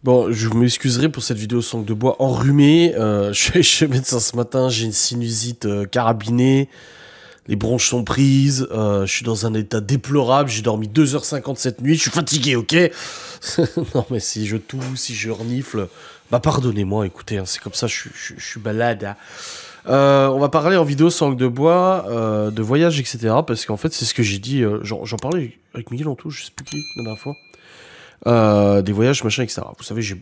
Bon, je m'excuserai pour cette vidéo sangle de bois enrhumée. Je suis chez le médecin ce matin, j'ai une sinusite carabinée, les bronches sont prises, je suis dans un état déplorable, j'ai dormi 2h50 cette nuit, je suis fatigué, ok? Non mais si je tousse, si je renifle, bah pardonnez-moi, écoutez, hein, c'est comme ça, je suis malade, hein. On va parler en vidéo sangle de bois, de voyage, etc. Parce qu'en fait, c'est ce que j'ai dit, j'en parlais avec Miguel Antou, je sais plus qui, la dernière fois. Des voyages, machin, etc. Vous savez, j'ai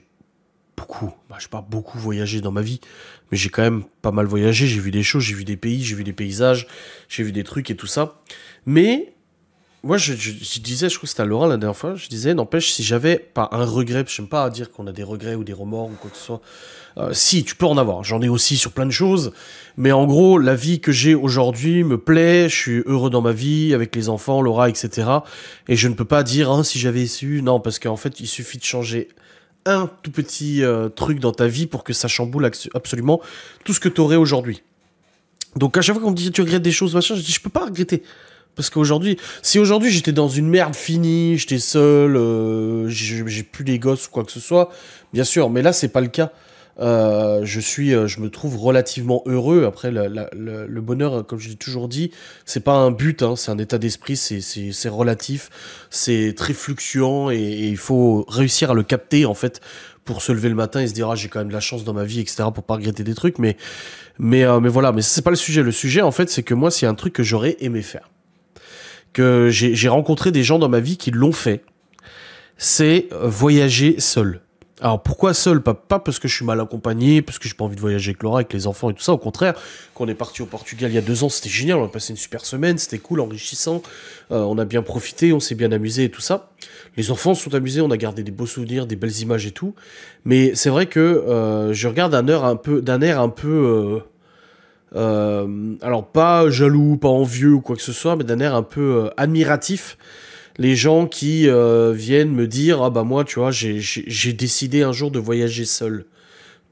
beaucoup, bah, j'ai pas beaucoup voyagé dans ma vie, mais j'ai quand même pas mal voyagé, j'ai vu des choses, j'ai vu des pays, j'ai vu des paysages, j'ai vu des trucs et tout ça. Mais, moi, je disais, je crois que c'était à Laurent la dernière fois, je disais, n'empêche, si j'avais pas un regret, parce que j'aime pas dire qu'on a des regrets ou des remords ou quoi que ce soit, si, tu peux en avoir, j'en ai aussi sur plein de choses, mais en gros, la vie que j'ai aujourd'hui me plaît, je suis heureux dans ma vie, avec les enfants, Laura, etc. Et je ne peux pas dire, hein, si j'avais su, non, parce qu'en fait, il suffit de changer un tout petit truc dans ta vie pour que ça chamboule absolument tout ce que tu aurais aujourd'hui. Donc à chaque fois qu'on me dit tu regrettes des choses, machin, je dis je peux pas regretter. Parce qu'aujourd'hui, si aujourd'hui j'étais dans une merde finie, j'étais seul, j'ai plus les gosses ou quoi que ce soit, bien sûr, mais là c'est pas le cas. Je me trouve relativement heureux. Après, le bonheur, comme je l'ai toujours dit, c'est pas un but, hein, c'est un état d'esprit, c'est relatif, c'est très fluctuant et il faut réussir à le capter en fait pour se lever le matin et se dire ah j'ai quand même de la chance dans ma vie, etc. pour pas regretter des trucs. Mais voilà, mais c'est pas le sujet. Le sujet en fait, c'est que moi, c'est un truc que j'aurais aimé faire, que j'ai rencontré des gens dans ma vie qui l'ont fait. C'est voyager seul. Alors pourquoi seul? Pas parce que je suis mal accompagné, parce que j'ai pas envie de voyager avec Laura, avec les enfants et tout ça. Au contraire, quand on est parti au Portugal il y a 2 ans, c'était génial. On a passé une super semaine, c'était cool, enrichissant. On a bien profité, on s'est bien amusé et tout ça. Les enfants se sont amusés, on a gardé des beaux souvenirs, des belles images et tout. Mais c'est vrai que je regarde d'un air un peu alors pas jaloux, pas envieux ou quoi que ce soit, mais d'un air un peu admiratif. Les gens qui viennent me dire ah bah moi tu vois j'ai décidé un jour de voyager seul.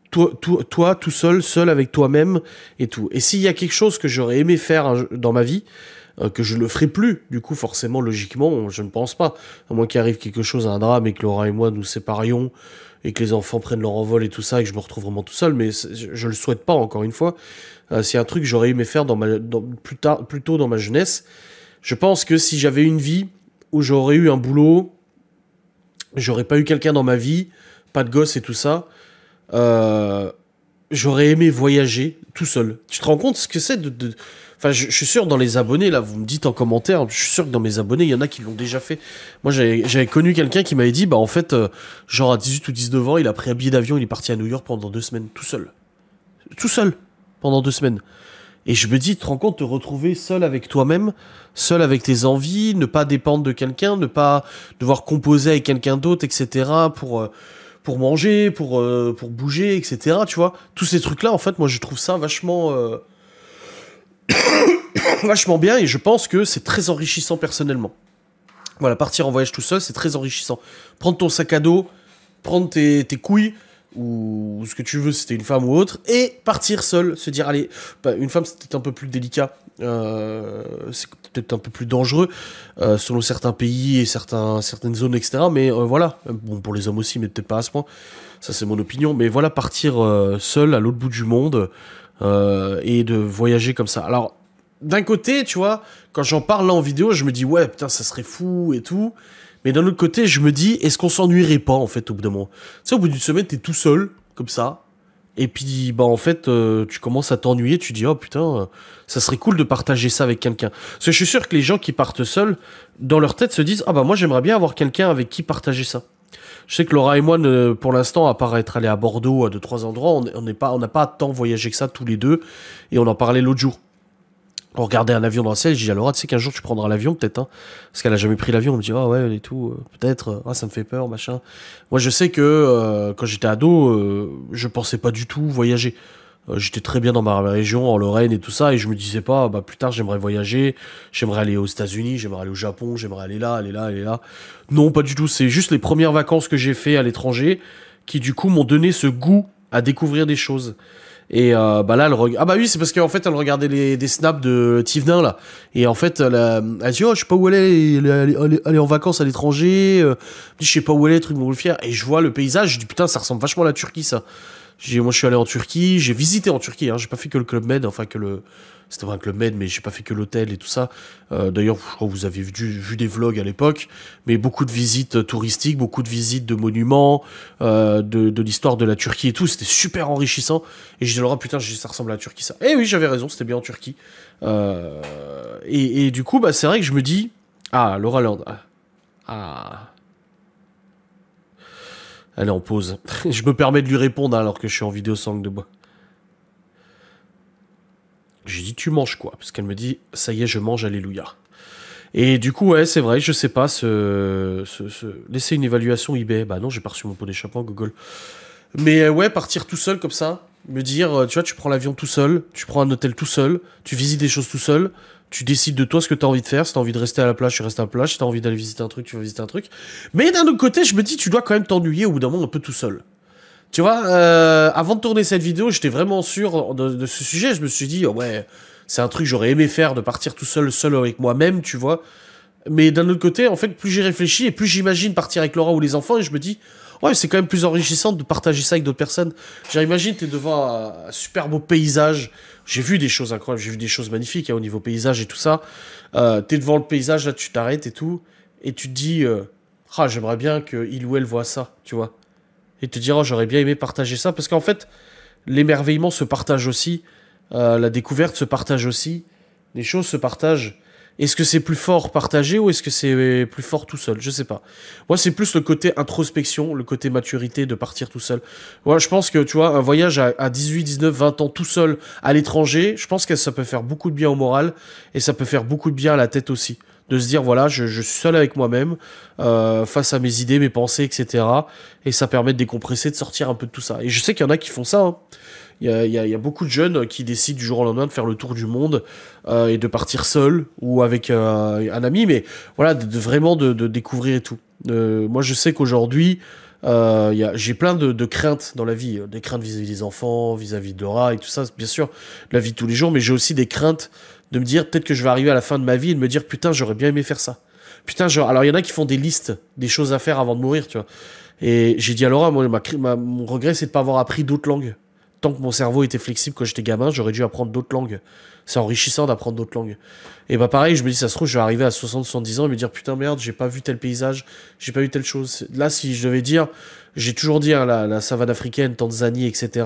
Toi tout seul, seul avec toi-même et tout. Et s'il y a quelque chose que j'aurais aimé faire dans ma vie, que je ne ferai plus, du coup forcément logiquement je ne pense pas, à moins qu'il arrive quelque chose, un drame et que Laura et moi nous séparions et que les enfants prennent leur envol et tout ça et que je me retrouve vraiment tout seul, mais je le souhaite pas encore une fois. C'est un truc que j'aurais aimé faire plus tôt dans ma jeunesse. Je pense que si j'avais une vie où j'aurais eu un boulot, j'aurais pas eu quelqu'un dans ma vie, pas de gosse et tout ça, euh, j'aurais aimé voyager tout seul. Tu te rends compte ce que c'est Enfin, je suis sûr dans les abonnés, là, vous me dites en commentaire, je suis sûr que dans mes abonnés, il y en a qui l'ont déjà fait. Moi, j'avais connu quelqu'un qui m'avait dit, bah en fait, genre à 18 ou 19 ans, il a pris un billet d'avion, il est parti à New York pendant 2 semaines, tout seul. Tout seul, pendant 2 semaines. Et je me dis, tu te rends compte, te retrouver seul avec toi-même, seul avec tes envies, ne pas dépendre de quelqu'un, ne pas devoir composer avec quelqu'un d'autre, etc. Pour manger, pour bouger, etc. Tu vois, tous ces trucs-là, en fait, moi, je trouve ça vachement bien et je pense que c'est très enrichissant personnellement. Voilà, partir en voyage tout seul, c'est très enrichissant. Prendre ton sac à dos, prendre tes couilles, ou ce que tu veux, si t'es une femme ou autre, et partir seul, se dire, allez, bah, une femme c'est peut-être un peu plus délicat, c'est peut-être un peu plus dangereux, selon certains pays et certaines zones, etc. Mais voilà, bon, pour les hommes aussi, mais peut-être pas à ce point, ça c'est mon opinion, mais voilà, partir seul à l'autre bout du monde, et de voyager comme ça. Alors, d'un côté, tu vois, quand j'en parle là en vidéo, je me dis, ouais, putain, ça serait fou et tout. Mais d'un autre côté, je me dis, est-ce qu'on s'ennuierait pas, en fait, au bout d'un moment? Tu sais, au bout d'une semaine, t'es tout seul, comme ça. Et puis, bah, en fait, tu commences à t'ennuyer, tu dis, oh putain, ça serait cool de partager ça avec quelqu'un. Parce que je suis sûr que les gens qui partent seuls, dans leur tête, se disent, ah bah, moi, j'aimerais bien avoir quelqu'un avec qui partager ça. Je sais que Laura et moi, pour l'instant, à part être allés à Bordeaux, à 2, 3 endroits, on n'a pas tant voyagé que ça tous les deux. Et on en parlait l'autre jour. On regardait un avion dans le ciel, j'ai dit à Laura, tu sais qu'un jour tu prendras l'avion peut-être, hein, parce qu'elle a jamais pris l'avion, elle me dit ah ouais et tout, peut-être, ah ça me fait peur, machin. Moi je sais que quand j'étais ado, je pensais pas du tout voyager. J'étais très bien dans ma région, en Lorraine et tout ça, et je me disais pas, bah plus tard j'aimerais voyager, j'aimerais aller aux États-Unis, j'aimerais aller au Japon, j'aimerais aller là, aller là, aller là. Non, pas du tout, c'est juste les premières vacances que j'ai fait à l'étranger qui du coup m'ont donné ce goût à découvrir des choses. Et bah là, ah bah oui, c'est parce qu'en fait, elle regardait des snaps de Thivenin, là. Et en fait, elle dit, oh, je sais pas où elle est, elle est en vacances à l'étranger, elle dit, je sais pas où elle est, truc montgolfière. Et je vois le paysage, je dis, putain, ça ressemble vachement à la Turquie, ça. Moi, je suis allé en Turquie, j'ai visité en Turquie, hein, j'ai pas fait que le Club Med, enfin que le... C'était pas un Club Med, mais j'ai pas fait que l'hôtel et tout ça. D'ailleurs, je crois que vous avez vu des vlogs à l'époque, mais beaucoup de visites touristiques, beaucoup de visites de monuments, de l'histoire de la Turquie et tout. C'était super enrichissant. Et j'ai dit, Laura, putain, ça ressemble à la Turquie, ça. Eh oui, j'avais raison, c'était bien en Turquie. Et du coup, bah, c'est vrai que je me dis, ah, Laura Land. Ah. Elle est en pause. Je me permets de lui répondre alors que je suis en vidéo sang de bois. J'ai dit, tu manges quoi? Parce qu'elle me dit, ça y est, je mange, alléluia. Et du coup, ouais, c'est vrai, je sais pas, laisser une évaluation eBay. Bah non, j'ai pas reçu mon pot d'échappement, Google. Mais ouais, partir tout seul comme ça, me dire, tu vois, tu prends l'avion tout seul, tu prends un hôtel tout seul, tu visites des choses tout seul, tu décides de toi ce que t'as envie de faire. Si t'as envie de rester à la plage, tu restes à la plage. Si t'as envie d'aller visiter un truc, tu vas visiter un truc. Mais d'un autre côté, je me dis, tu dois quand même t'ennuyer au bout d'un moment un peu tout seul. Tu vois, avant de tourner cette vidéo, j'étais vraiment sûr de ce sujet. Je me suis dit, oh ouais, c'est un truc que j'aurais aimé faire, de partir tout seul avec moi-même, tu vois. Mais d'un autre côté, en fait, plus j'y réfléchis et plus j'imagine partir avec Laura ou les enfants, et je me dis, ouais, c'est quand même plus enrichissant de partager ça avec d'autres personnes. J'imagine, t'es devant un super beau paysage. J'ai vu des choses incroyables, j'ai vu des choses magnifiques hein, au niveau paysage et tout ça. T'es devant le paysage, là, tu t'arrêtes et tout, et tu te dis, ah, j'aimerais bien qu'il ou elle voit ça, tu vois. Et te dire, oh, j'aurais bien aimé partager ça, parce qu'en fait, l'émerveillement se partage aussi, la découverte se partage aussi, les choses se partagent. Est-ce que c'est plus fort partagé ou est-ce que c'est plus fort tout seul? Je sais pas. Moi, c'est plus le côté introspection, le côté maturité de partir tout seul. Moi, je pense que, tu vois, un voyage à 18, 19, 20 ans tout seul à l'étranger, je pense que ça peut faire beaucoup de bien au moral et ça peut faire beaucoup de bien à la tête aussi. De se dire, voilà, je suis seul avec moi-même, face à mes idées, mes pensées, etc. Et ça permet de décompresser, de sortir un peu de tout ça. Et je sais qu'il y en a qui font ça, hein. Il y a beaucoup de jeunes qui décident du jour au lendemain de faire le tour du monde et de partir seul ou avec un ami, mais voilà, vraiment de découvrir et tout. Moi, je sais qu'aujourd'hui, j'ai plein de craintes dans la vie, des craintes vis-à-vis des enfants, vis-à-vis de Laura et tout ça, bien sûr, de la vie de tous les jours, mais j'ai aussi des craintes de me dire peut-être que je vais arriver à la fin de ma vie et de me dire putain, j'aurais bien aimé faire ça. Putain, alors il y en a qui font des listes, des choses à faire avant de mourir, tu vois. Et j'ai dit à Laura, moi, mon regret, c'est de pas avoir appris d'autres langues. Tant que mon cerveau était flexible quand j'étais gamin, j'aurais dû apprendre d'autres langues. C'est enrichissant d'apprendre d'autres langues. Et bah pareil, je me dis, ça se trouve, je vais arriver à 60-70 ans et me dire, putain merde, j'ai pas vu tel paysage, j'ai pas vu telle chose. Là, si je devais dire, j'ai toujours dit, hein, la savane africaine, Tanzanie, etc.,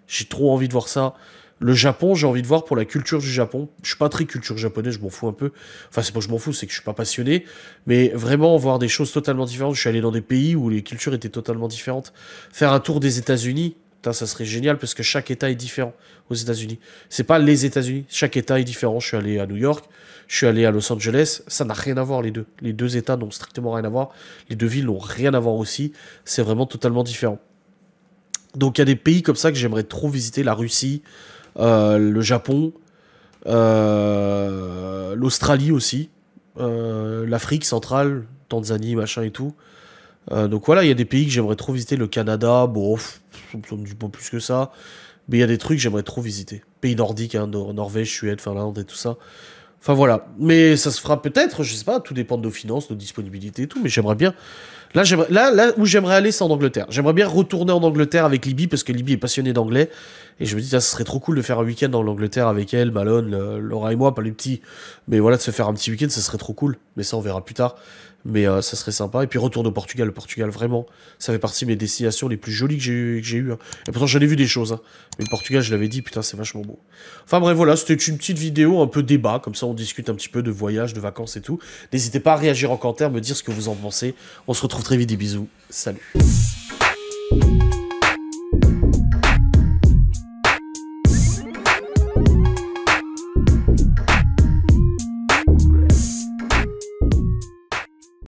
j'ai trop envie de voir ça. Le Japon, j'ai envie de voir pour la culture du Japon. Je suis pas très culture japonaise, je m'en fous un peu. Enfin, c'est pas que je m'en fous, c'est que je suis pas passionné. Mais vraiment, voir des choses totalement différentes. Je suis allé dans des pays où les cultures étaient totalement différentes. Faire un tour des États-Unis, ça serait génial parce que chaque État est différent aux États-Unis. C'est pas les États-Unis, chaque État est différent. Je suis allé à New York, je suis allé à Los Angeles, ça n'a rien à voir les deux. Les deux États n'ont strictement rien à voir. Les deux villes n'ont rien à voir aussi. C'est vraiment totalement différent. Donc il y a des pays comme ça que j'aimerais trop visiter, la Russie, le Japon, l'Australie aussi, l'Afrique centrale, Tanzanie, machin et tout. Donc voilà, il y a des pays que j'aimerais trop visiter, le Canada, bon, ça me dit pas plus que ça, mais il y a des trucs que j'aimerais trop visiter. Pays nordiques, hein, Norvège, Suède, Finlande et tout ça. Enfin voilà, mais ça se fera peut-être, je sais pas, tout dépend de nos finances, de nos disponibilités et tout, mais j'aimerais bien... Là où j'aimerais aller, c'est en Angleterre. J'aimerais bien retourner en Angleterre avec Libby, parce que Libby est passionnée d'anglais, et je me dis, ça serait trop cool de faire un week-end en Angleterre avec elle, Malone, Laura et moi, pas les petits, mais voilà, de se faire un petit week-end, ça serait trop cool, mais ça on verra plus tard. Mais ça serait sympa. Et puis retourner au Portugal. Le Portugal, vraiment, ça fait partie de mes destinations les plus jolies que j'ai eues. Hein. Et pourtant, j'en ai vu des choses. Hein. Mais le Portugal, je l'avais dit, putain, c'est vachement beau. Enfin bref, voilà, c'était une petite vidéo un peu débat. Comme ça, on discute un petit peu de voyage, de vacances et tout. N'hésitez pas à réagir en commentaire, me dire ce que vous en pensez. On se retrouve très vite, des bisous. Salut.